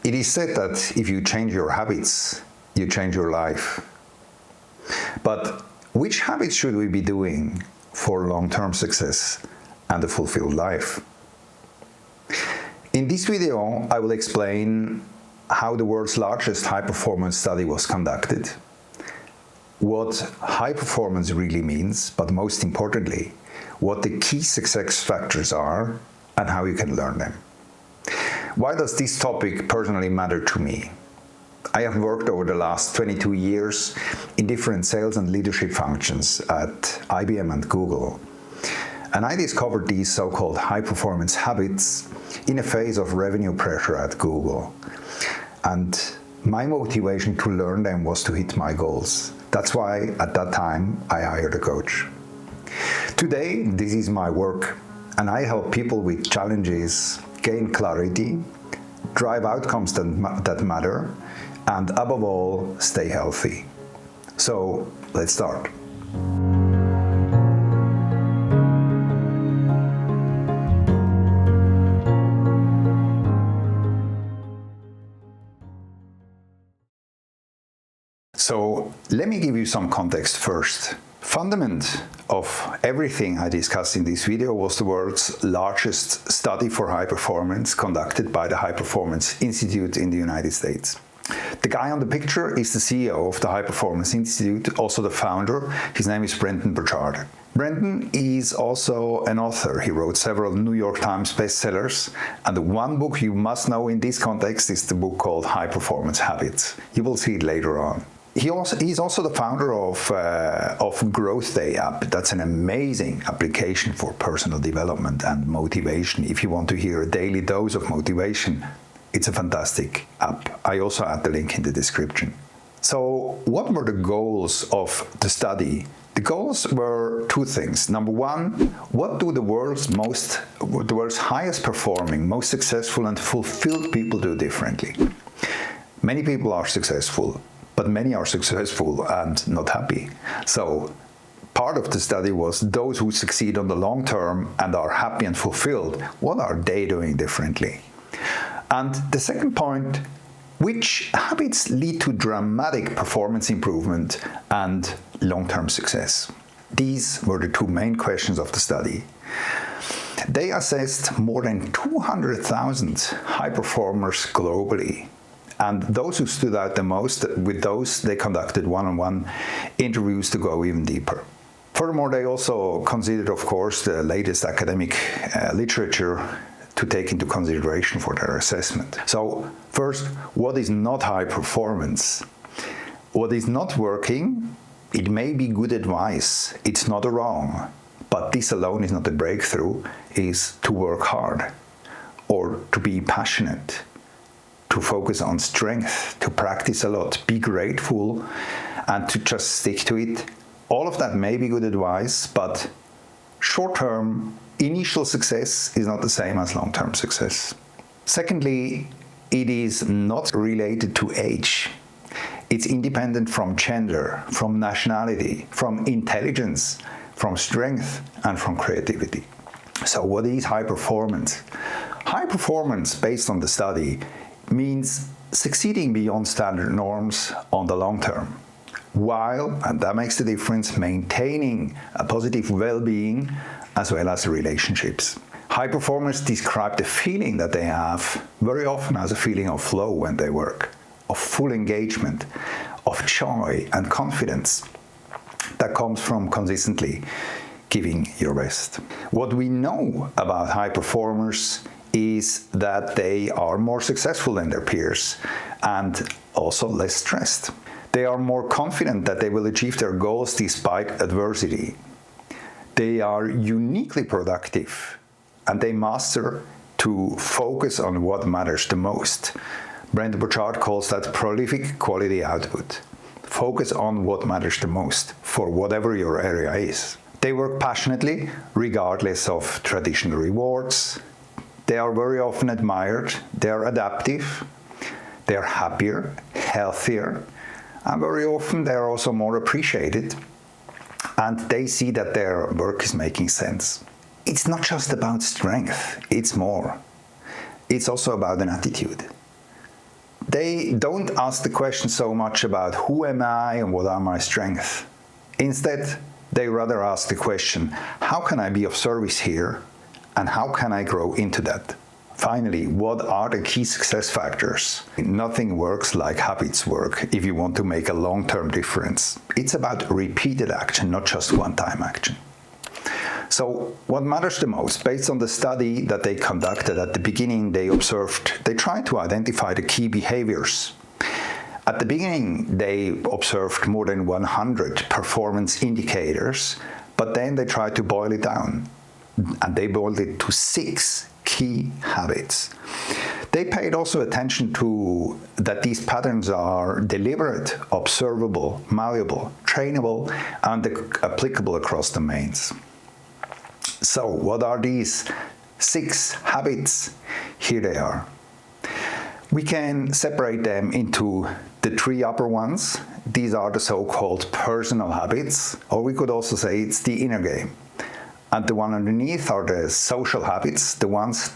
It is said that if you change your habits, you change your life. But which habits should we be doing for long-term success and a fulfilled life? In this video, I will explain how the world's largest high-performance study was conducted, what high performance really means, but most importantly, what the key success factors are and how you can learn them. Why does this topic personally matter to me? I have worked over the last 22 years in different sales and leadership functions at IBM and Google. And I discovered these so-called high-performance habits in a phase of revenue pressure at Google. And my motivation to learn them was to hit my goals. That's why at that time I hired a coach. Today, this is my work, and I help people with challenges gain clarity, drive outcomes that matter, and above all, stay healthy. So, let's start. So, let me give you some context first. Fundament of everything I discussed in this video was the world's largest study for high performance conducted by the High Performance Institute in the United States. The guy on the picture is the CEO of the High Performance Institute, also the founder. His name is Brogle. Brendan is also an author. He wrote several New York Times bestsellers, and the one book you must know in this context is the book called High Performance Habits. You will see it later on. He's also the founder of Growth Day app. That's an amazing application for personal development and motivation. If you want to hear a daily dose of motivation, it's a fantastic app. I also add the link in the description. So what were the goals of the study? The goals were two things. Number one, what do the world's highest performing, most successful and fulfilled people do differently? Many people are successful, but many are successful and not happy. So part of the study was those who succeed on the long term and are happy and fulfilled, what are they doing differently? And the second point, which habits lead to dramatic performance improvement and long-term success? These were the two main questions of the study. They assessed more than 200,000 high performers globally. And those who stood out the most, with those they conducted one-on-one interviews to go even deeper. Furthermore, they also considered, of course, the latest academic literature to take into consideration for their assessment. So, first, what is not high performance? What is not working? It may be good advice, it's not wrong, but this alone is not a breakthrough, is to work hard, or to be passionate, to focus on strength, to practice a lot, be grateful, and to just stick to it. All of that may be good advice, but short-term, initial success is not the same as long-term success. Secondly, it is not related to age. It's independent from gender, from nationality, from intelligence, from strength, and from creativity. So what is high performance? High performance, based on the study, means succeeding beyond standard norms on the long term, while, and that makes the difference, maintaining a positive well-being as well as relationships. High performers describe the feeling that they have very often as a feeling of flow when they work, of full engagement, of joy and confidence that comes from consistently giving your best. What we know about high performers is that they are more successful than their peers and also less stressed. They are more confident that they will achieve their goals despite adversity. They are uniquely productive and they master to focus on what matters the most. Brogle calls that prolific quality output. Focus on what matters the most for whatever your area is. They work passionately regardless of traditional rewards. They are very often admired, they are adaptive, they are happier, healthier, and very often they are also more appreciated, and they see that their work is making sense. It's not just about strength, it's more. It's also about an attitude. They don't ask the question so much about who am I and what are my strengths. Instead, they rather ask the question, how can I be of service here and how can I grow into that? Finally, what are the key success factors? Nothing works like habits work if you want to make a long-term difference. It's about repeated action, not just one-time action. So what matters the most? Based on the study that they conducted at the beginning, they tried to identify the key behaviors. At the beginning, they observed more than 100 performance indicators, but then they tried to boil it down. And they boiled it to 6 key habits. They paid also attention to that these patterns are deliberate, observable, malleable, trainable, and applicable across domains. So, what are these 6 habits? Here they are. We can separate them into the 3 upper ones. These are the so-called personal habits, or we could also say it's the inner game. And the one underneath are the social habits, the ones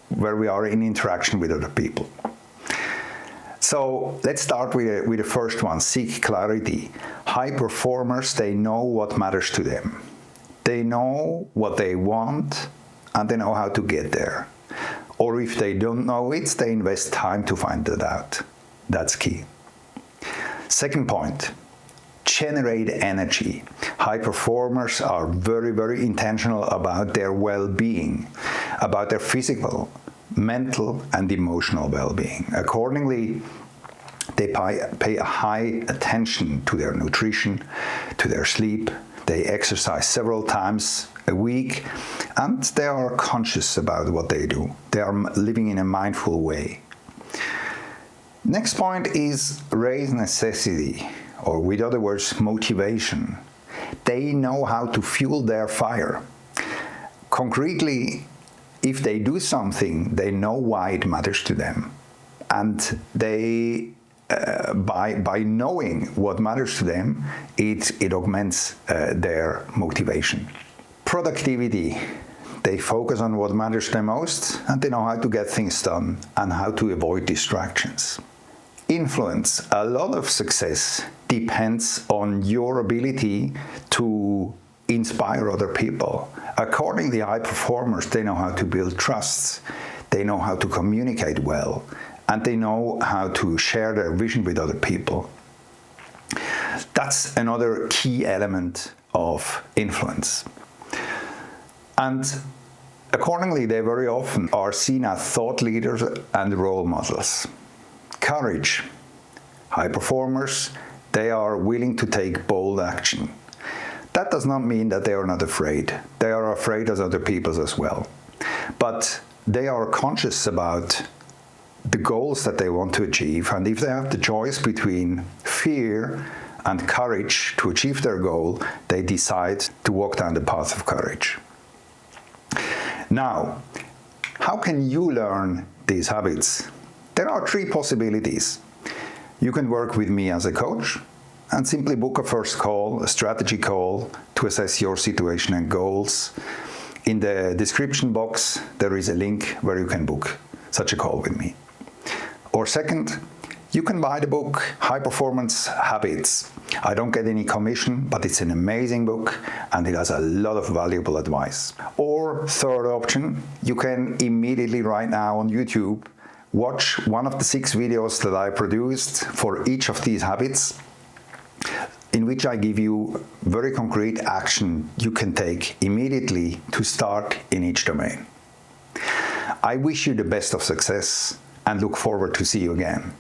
where we are in interaction with other people. So let's start with the first one, seek clarity. High performers, they know what matters to them. They know what they want and they know how to get there. Or if they don't know it, they invest time to find that out. That's key. Second point, generate energy. High performers are very, very intentional about their well-being, about their physical, mental, and emotional well-being. Accordingly, they pay a high attention to their nutrition, to their sleep. They exercise several times a week, and they are conscious about what they do. They are living in a mindful way. Next point is raise necessity, or with other words, motivation. They know how to fuel their fire. Concretely, if they do something, they know why it matters to them. And they, by knowing what matters to them, it augments their motivation. Productivity. They focus on what matters the most, and they know how to get things done and how to avoid distractions. Influence. A lot of success depends on your ability to inspire other people. Accordingly, high performers, they know how to build trusts, they know how to communicate well, and they know how to share their vision with other people. That's another key element of influence. And accordingly, they very often are seen as thought leaders and role models. Courage. High performers, they are willing to take bold action. That does not mean that they are not afraid. They are afraid as other people as well. But they are conscious about the goals that they want to achieve, and if they have the choice between fear and courage to achieve their goal, they decide to walk down the path of courage. Now, how can you learn these habits? There are 3 possibilities. You can work with me as a coach and simply book a first call, a strategy call, to assess your situation and goals. In the description box, there is a link where you can book such a call with me. Or second, you can buy the book, High Performance Habits. I don't get any commission, but it's an amazing book and it has a lot of valuable advice. Or third option, you can immediately right now on YouTube watch one of the 6 videos that I produced for each of these habits, in which I give you very concrete action you can take immediately to start in each domain. I wish you the best of success and look forward to see you again.